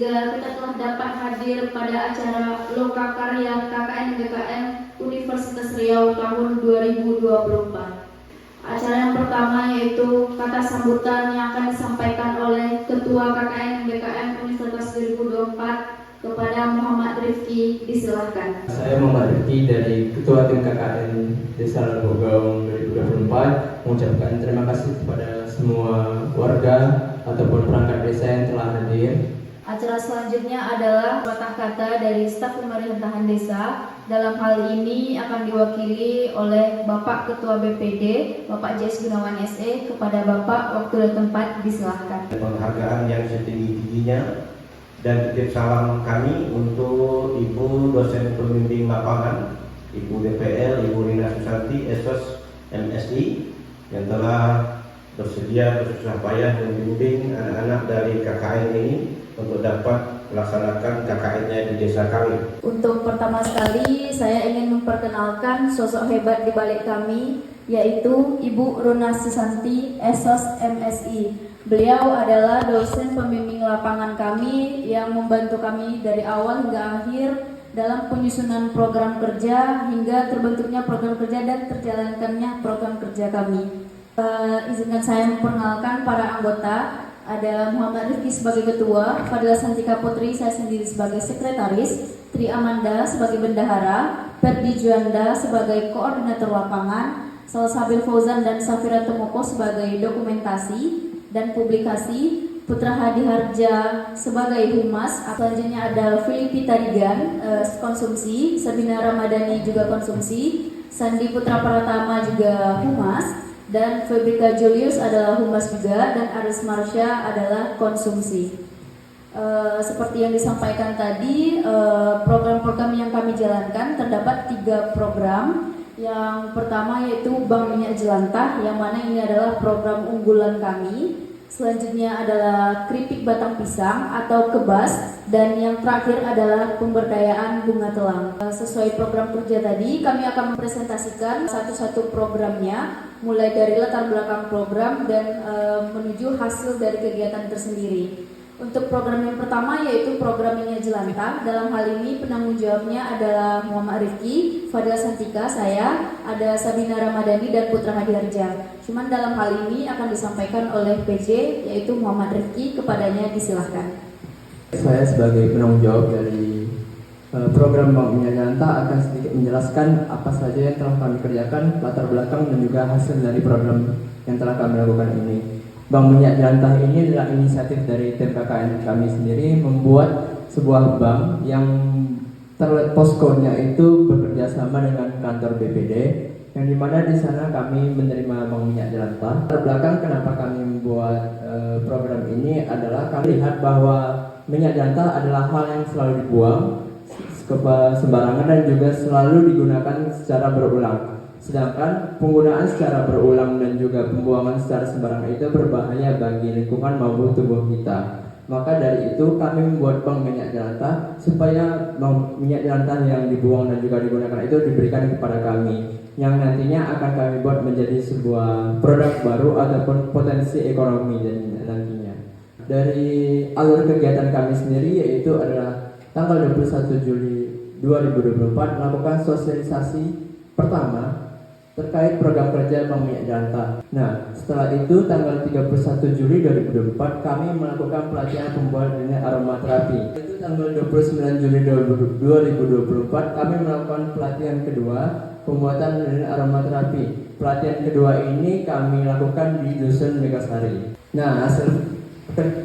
sehingga kita telah dapat hadir pada acara Lokakarya KKN BKN Universitas Riau tahun 2024. Acara yang pertama yaitu kata sambutan yang akan disampaikan oleh Ketua KKN BKN Universitas 2024 kepada Muhammad Rifki, disilahkan. Saya Muhammad Rifki dari Ketua Tim KKN Desa Bogong 2024 mengucapkan terima kasih kepada semua warga ataupun perangkat desa yang telah hadir. Acara selanjutnya adalah patah kata dari staf pemerintahan desa. Dalam hal ini akan diwakili oleh Bapak Ketua BPD, Bapak JS Gunawan SE, kepada Bapak waktu dan tempat, disilahkan. Penghargaan yang setinggi-tingginya dan titip salam kami untuk Ibu dosen pembimbing lapangan, Ibu DPL, Ibu Rina Susanti, SOS MSI, yang telah bersedia bersusah payah membimbing anak-anak dari KKN ini untuk dapat melaksanakan KKN-nya di desa kami. Untuk pertama sekali saya ingin memperkenalkan sosok hebat di balik kami, yaitu Ibu Runa Susanti, SOS MSI. Beliau adalah dosen pembimbing lapangan kami yang membantu kami dari awal hingga akhir dalam penyusunan program kerja hingga terbentuknya program kerja dan terjalankannya program kerja kami. Izinkan saya memperkenalkan para anggota. Ada Muhammad Rifki sebagai ketua, Fadila Santika Putri saya sendiri sebagai sekretaris, Tri Amanda sebagai bendahara, Ferdi Juanda sebagai koordinator lapangan, Salsabil Fauzan dan Safira Tomoko sebagai dokumentasi dan publikasi, Putra Hadi Harja sebagai humas. Selanjutnya ada Filipi Tarigan konsumsi, Sabina Ramadhani juga konsumsi, Sandi Putra Pratama juga humas, dan Febrika Julius adalah humas juga, dan Aris Marsha adalah konsumsi. Seperti yang disampaikan tadi, program-program yang kami jalankan terdapat 3 program. Yang pertama yaitu Bank Minyak Jelantah, yang mana ini adalah program unggulan kami. Selanjutnya adalah keripik batang pisang atau kebas, dan yang terakhir adalah pemberdayaan bunga telang. Sesuai program kerja tadi, kami akan mempresentasikan satu-satu programnya, mulai dari latar belakang program dan menuju hasil dari kegiatan tersendiri. Untuk program yang pertama yaitu program Minyak Jelantah. Dalam hal ini penanggung jawabnya adalah Muhammad Rifki, Fadila Santika, saya, ada Sabina Ramadhani dan Putra Hadi Harja. Cuman dalam hal ini akan disampaikan oleh PJ yaitu Muhammad Rifki, kepadanya disilahkan. Saya sebagai penanggung jawab dari program Bank Minyak Jelantah akan sedikit menjelaskan apa saja yang telah kami kerjakan, latar belakang dan juga hasil dari program yang telah kami lakukan ini. Bank Minyak Jelantah ini adalah inisiatif dari tim KKN kami sendiri membuat sebuah bank yang poskonya itu bekerja sama dengan kantor BPD, yang dimana di sana kami menerima Bank Minyak Jelantah. Terbelakang kenapa kami membuat program ini adalah kami lihat bahwa minyak jelantah adalah hal yang selalu dibuang sembarangan dan juga selalu digunakan secara berulang. Sedangkan penggunaan secara berulang dan juga pembuangan secara sembarangan itu berbahaya bagi lingkungan maupun tubuh kita. Maka dari itu kami membuat bank minyak jelantah supaya minyak jelantah yang dibuang dan juga digunakan itu diberikan kepada kami, yang nantinya akan kami buat menjadi sebuah produk baru ataupun potensi ekonomi nantinya. Dari alur kegiatan kami sendiri yaitu adalah tanggal 21 Juli 2024 melakukan sosialisasi pertama terkait program kerja Bank Minyak Jelantah. Nah, setelah itu tanggal 31 Juli 2024 kami melakukan pelatihan pembuatan minyak aromaterapi. Itu tanggal 29 Juli 2024 kami melakukan pelatihan kedua pembuatan minyak aromaterapi. Pelatihan kedua ini kami lakukan di Dusun Megasari. Nah, hasil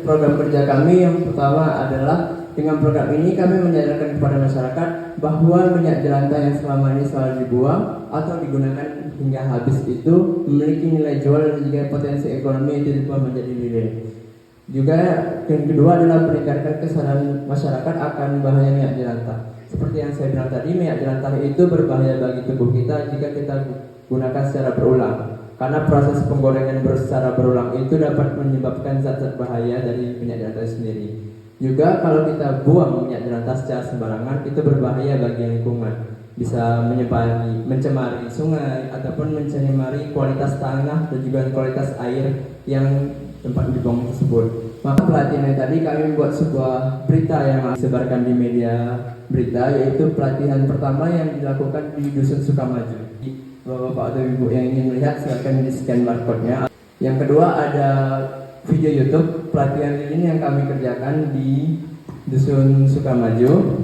program kerja kami yang pertama adalah dengan program ini kami menyadarkan kepada masyarakat bahwa minyak jelantah yang selama ini selalu dibuang atau digunakan hingga habis itu memiliki nilai jual dan juga potensi ekonomi yang dirubah menjadi nilai. Juga yang kedua adalah meningkatkan kesadaran masyarakat akan bahaya minyak jelantah. Seperti yang saya bilang tadi, minyak jelantah itu berbahaya bagi tubuh kita jika kita gunakan secara berulang. Karena proses penggorengan secara berulang itu dapat menyebabkan zat-zat bahaya dari minyak jelantah sendiri. Juga kalau kita buang minyak jelantah secara sembarangan itu berbahaya bagi lingkungan. Bisa mencemari sungai ataupun mencemari kualitas tanah dan juga kualitas air yang tempat dibuang tersebut. Maka pelatihan tadi kami buat sebuah berita yang disebarkan di media berita, yaitu pelatihan pertama yang dilakukan di Dusun Sukamaju. Bapak atau Ibu yang ingin melihat silakan di scan barcode-nya. Yang kedua ada video YouTube pelatihan ini yang kami kerjakan di Dusun Sukamaju.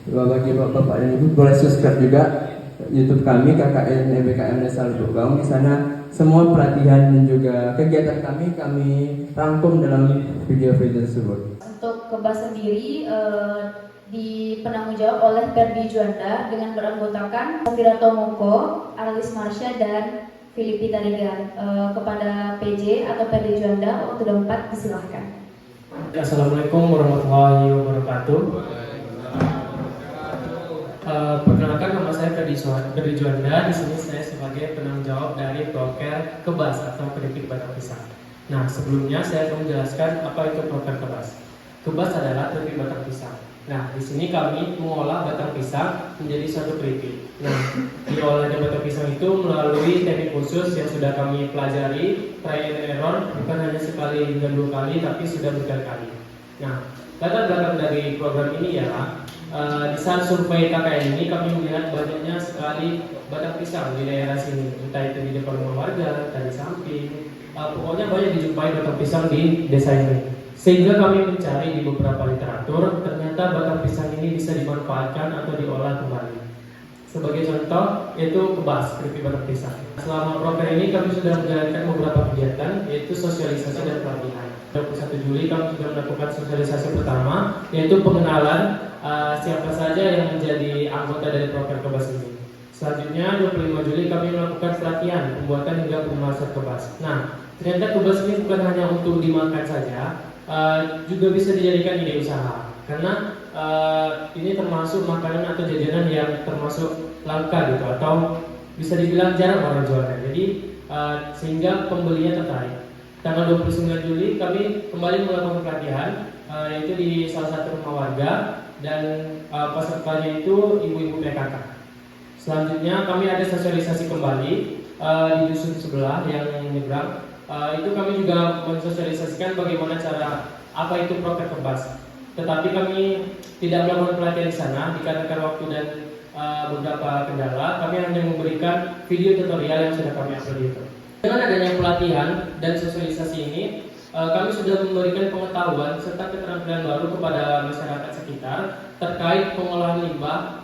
Bagi Bapak dan Ibu boleh subscribe juga YouTube kami KKN EBKM Desa Lubuk Gaung. Di sana semua pelatihan dan juga kegiatan kami rangkum dalam video-video tersebut. Untuk Kebas sendiri penanggung jawab oleh Perdi Juanda dengan beranggotakan Safira Tomoko, Arlis Marsha, dan Filipi Tarigan. Kepada PJ atau Perdi Juanda, waktu 4 disilahkan. Assalamualaikum warahmatullahi wabarakatuh. Perkenalkan, nama saya Perdi Juanda. Di sini saya sebagai penanggung jawab dari Proker Kebas atau keripik batang pisang. Nah, sebelumnya saya akan menjelaskan apa itu Proker Kebas. Kebas adalah keripik batang pisang. Nah, di sini kami mengolah batang pisang menjadi suatu keripik. Nah, diolahnya batang pisang itu melalui teknik khusus yang sudah kami pelajari, try and error, bukan hanya sekali hingga 2 kali, tapi sudah berkali-kali. Nah, latar belakang dari program ini ialah di saat survei KKN ini kami melihat banyaknya sekali batang pisang di daerah sini, entah itu di depan rumah warga, entah di samping, pokoknya banyak dijumpai batang pisang di desa ini. Sehingga kami mencari di beberapa literatur, ternyata batang pisang ini bisa dimanfaatkan atau diolah kembali. Sebagai contoh, yaitu kebas, keripik batang pisang. Selama program ini kami sudah menjalankan beberapa kegiatan, yaitu sosialisasi dan pelatihan. 21 Juli kami sudah melakukan sosialisasi pertama, yaitu pengenalan siapa saja yang menjadi anggota dari program kebas ini. Selanjutnya 25 Juli kami melakukan pelatihan pembuatan hingga pengemasan kebas. Nah, ternyata kebas ini bukan hanya untuk dimakan saja, juga bisa dijadikan ide usaha. Karena ini termasuk makanan atau jajanan yang termasuk langka gitu, atau bisa dibilang jarang orang jualnya. Jadi sehingga pembelinya tertarik. Tanggal 29 Juli kami kembali melakukan pelatihan, yaitu di salah satu rumah warga, dan pesertanya itu ibu-ibu PKK. Selanjutnya kami ada sosialisasi kembali di dusun sebelah yang menyeberang. Itu kami juga mensosialisasikan bagaimana cara apa itu proker kebas. Tetapi kami tidak melakukan pelatihan di sana dikarenakan waktu dan beberapa kendala. Kami hanya memberikan video tutorial yang sudah kami upload di YouTube. Dengan adanya pelatihan dan sosialisasi ini, kami sudah memberikan pengetahuan serta keterampilan baru kepada masyarakat sekitar terkait pengolahan limbah,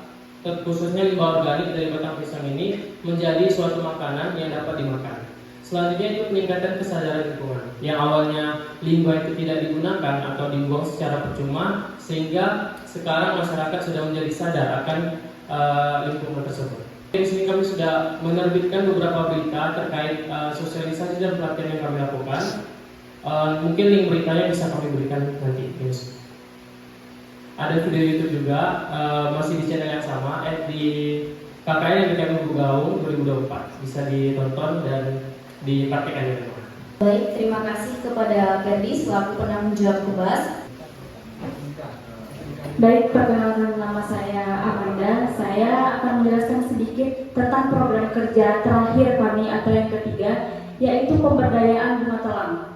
khususnya limbah organik dari batang pisang ini menjadi suatu makanan yang dapat dimakan. Selanjutnya itu peningkatan kesadaran lingkungan. Yang awalnya limbah itu tidak digunakan atau dibuang secara percuma, sehingga sekarang masyarakat sudah menjadi sadar akan lingkungan tersebut. Di sini kami sudah menerbitkan beberapa berita terkait sosialisasi dan pelatihan yang kami lakukan. Mungkin link beritanya bisa kami berikan nanti. Ada video YouTube juga, masih di channel yang sama, di KKN EBKM Lubuk Gaung 2024. Bisa ditonton dan dipraktikkan di rumah. Baik, terima kasih kepada Perdi selaku penanggung jawab Kebas. Baik, perkenalkan, nama saya Amanda. Saya akan menjelaskan sedikit tentang program kerja terakhir kami atau yang ketiga, yaitu pemberdayaan bunga telang.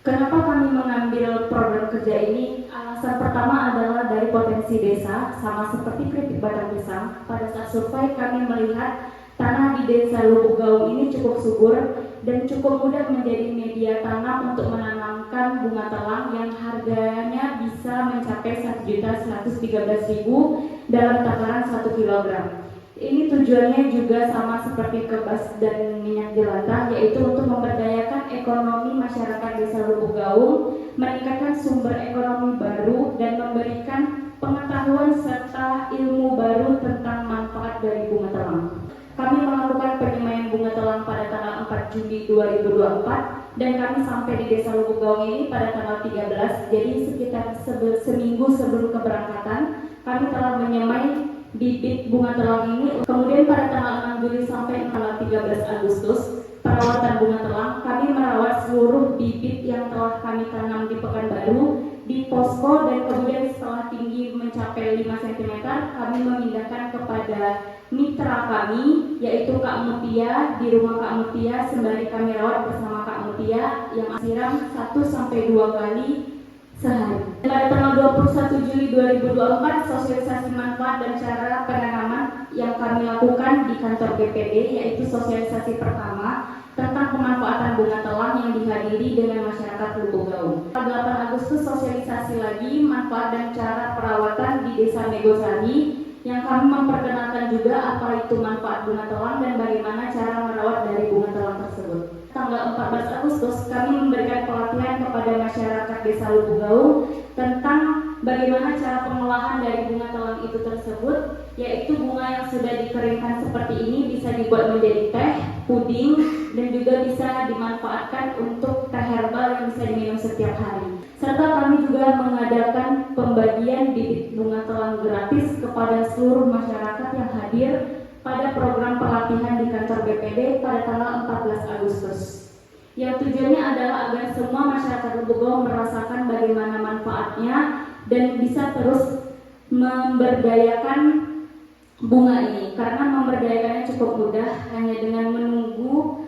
Kenapa kami mengambil program kerja ini? Alasan pertama adalah dari potensi desa, sama seperti keripik batang pisang. Pada saat survei kami melihat tanah di desa Lubuk Gaung ini cukup subur dan cukup mudah menjadi media tanam untuk menanamkan bunga telang yang harganya bisa mencapai Rp1.113.000 dalam takaran 1 kg. Ini tujuannya juga sama seperti kebas dan minyak jelantah, yaitu untuk memberdayakan ekonomi masyarakat desa Lubuk Gaung, meningkatkan sumber ekonomi baru, dan memberikan pengetahuan serta ilmu baru tentang manfaat dari bunga telang. Kami melakukan penyemaian bunga telang pada tanggal 4 Juli 2024 dan kami sampai di desa Lubuk Gaung ini pada tanggal 13. Jadi sekitar seminggu sebelum keberangkatan kami telah menyemai bibit bunga telang ini. Kemudian pada tanggal 6 Juli sampai tanggal 13 Agustus perawatan bunga telang, kami merawat seluruh bibit yang telah kami tanam di Pekanbaru di posko, dan kemudian setelah tinggi mencapai 5 cm kami memindahkan kepada mitra mitra kami, yaitu Kak Mutia. Di rumah Kak Mutia sembari kami rawat bersama Kak Mutia yang siram 1-2 kali sehari. Pada tanggal 21 Juli 2024, sosialisasi manfaat dan cara penanaman yang kami lakukan di kantor BPD, yaitu sosialisasi pertama tentang pemanfaatan bunga telang yang dihadiri dengan masyarakat Lubuk Gaung. Pada 8 Agustus sosialisasi lagi manfaat dan cara perawatan di Desa Megosari yang kami memperkenalkan juga apa itu manfaat bunga telang dan bagaimana cara merawat dari bunga telang tersebut. Tanggal 14 Agustus kami memberikan pelatihan kepada masyarakat Desa Lubuk Gaung tentang bagaimana cara pengolahan dari bunga telang itu tersebut, yaitu bunga yang sudah dikeringkan seperti ini bisa dibuat menjadi teh, puding, dan juga bisa dimanfaatkan untuk teh herbal yang bisa diminum setiap hari. Serta kami juga mengadakan pembagian bibit bunga telang gratis kepada seluruh masyarakat yang hadir pada program pelatihan di kantor BPD pada tanggal 14 Agustus. Yang tujuannya adalah agar semua masyarakat Lubuk Gaung merasakan bagaimana manfaatnya dan bisa terus memberdayakan bunga ini, karena memberdayakannya cukup mudah hanya dengan menunggu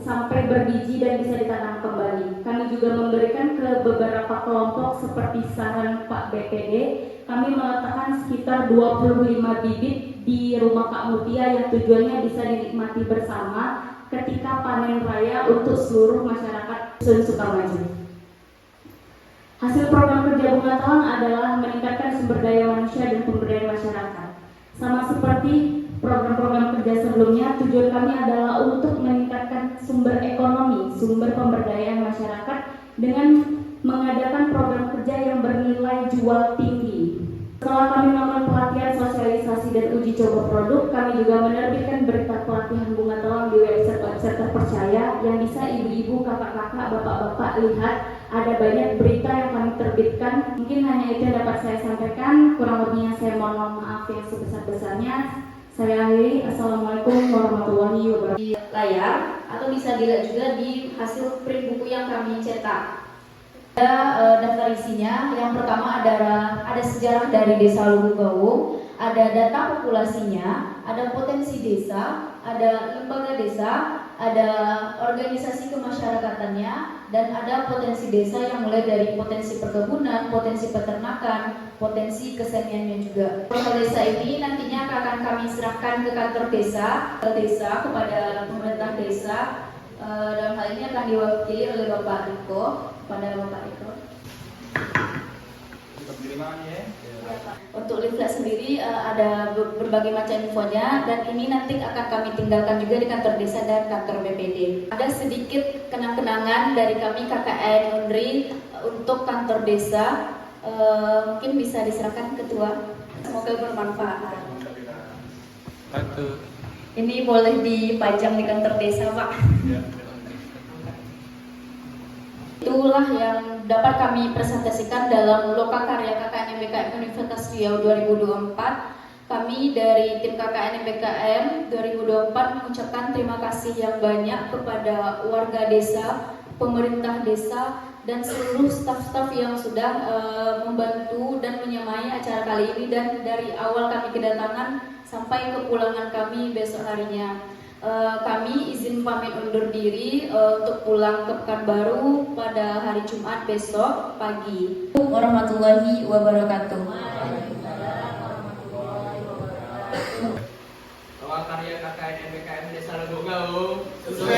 sampai berbiji dan bisa ditanam kembali. Kami juga memberikan ke beberapa kelompok seperti saran Pak BPD, kami meletakkan sekitar 25 bibit di rumah Kak Mutia yang tujuannya bisa dinikmati bersama ketika panen raya untuk seluruh masyarakat Dusun Sukamaju. Hasil program kerja bunga telang adalah meningkatkan sumber daya manusia dan pemberdayaan masyarakat. Sama seperti program-program kerja sebelumnya, tujuan kami adalah untuk meningkatkan sumber ekonomi, sumber pemberdayaan masyarakat dengan mengadakan program kerja yang bernilai jual tinggi. Setelah kami melakukan pelatihan sosialisasi dan uji coba produk, kami juga menerbitkan berita pelatihan bunga telang di website terpercaya yang bisa ibu-ibu, kakak-kakak, bapak-bapak lihat. Ada banyak berita yang kami terbitkan. Mungkin hanya itu yang dapat saya sampaikan. Kurang lebihnya saya mohon maaf yang sebesar-besarnya. Saya akhiri. Assalamualaikum warahmatullahi wabarakatuh. Di layar atau bisa dilihat juga di hasil print buku yang kami cetak. Ada daftar isinya. Yang pertama ada sejarah dari Desa Lubuk Gaung, ada data populasinya, ada potensi desa, ada lembaga desa, ada organisasi kemasyarakatannya, dan ada potensi desa yang mulai dari potensi perkebunan, potensi peternakan, potensi keseniannya juga. Program desa ini nantinya akan kami serahkan ke kantor desa, kepada pemerintah desa. Dalam hal ini akan diwakili oleh Bapak Riko, kepada Bapak Riko. Untuk leaflet sendiri ada berbagai macam infonya, dan ini nanti akan kami tinggalkan juga di kantor desa dan kantor BPD. Ada sedikit kenang-kenangan dari kami KKN Unri untuk kantor desa, mungkin bisa diserahkan ketua. Semoga bermanfaat. Ini boleh dipajang di kantor desa, Pak. Itulah yang dapat kami presentasikan dalam Lokakarya KKN MBKM Universitas Riau 2024. Kami dari tim KKN MBKM 2024 mengucapkan terima kasih yang banyak kepada warga desa, pemerintah desa, dan seluruh staf-staf yang sudah membantu dan menyemai acara kali ini, dan dari awal kami kedatangan sampai kepulangan kami besok harinya. Kami izin pamit undur diri untuk pulang ke Pekanbaru pada hari Jumat besok pagi. Warahmatullahi wabarakatuh. Lokakarya KKN MBKM Desa Lubuk Gaung sesuai